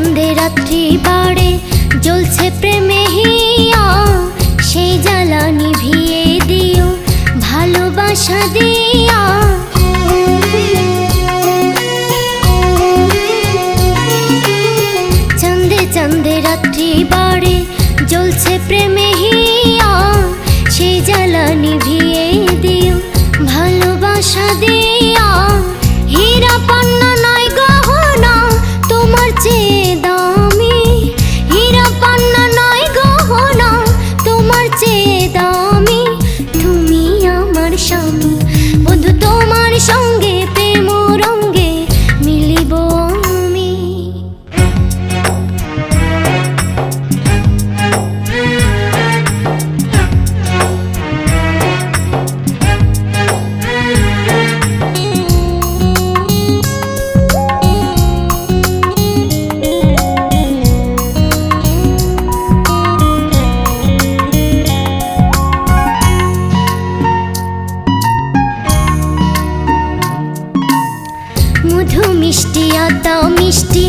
চাঁদে রাত্রি বাড়ে জ্বলছে প্রেমে হিয়া, সেই জ্বালা নিভিয়ে দিও ভালোবাসা দিয়া। চাঁদে চাঁদে রাত্রি বাড়ে জ্বলছে প্রেমে হিয়া, সেই জ্বালা নিভিয়ে দিও ভালোবাসা দিয়া। হীরা পান্না নয় গহনা তোমার চেয়ে দামি, হীরা পান্না নয় গহনা তোমার চেয়ে দামি। তুমি আমার স্বামী বন্ধু, তোমার সঙ্গে প্রেম রঙ্গে মিলিব আমি। মধু মিষ্টি আতা মিষ্টি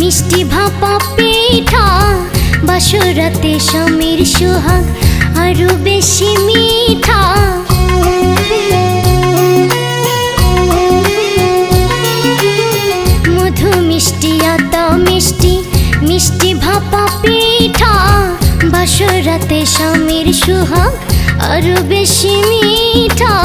মিষ্টি ভাপা পিঠা, বাসরাতে স্বামীর সোহাগ আরো বেশি মিঠা। মধু মিষ্টি আতা মিষ্টি মিষ্টি ভাপা পিঠা, বাসরাতে স্বামীর সোহাগ আরো বেশি মিঠা।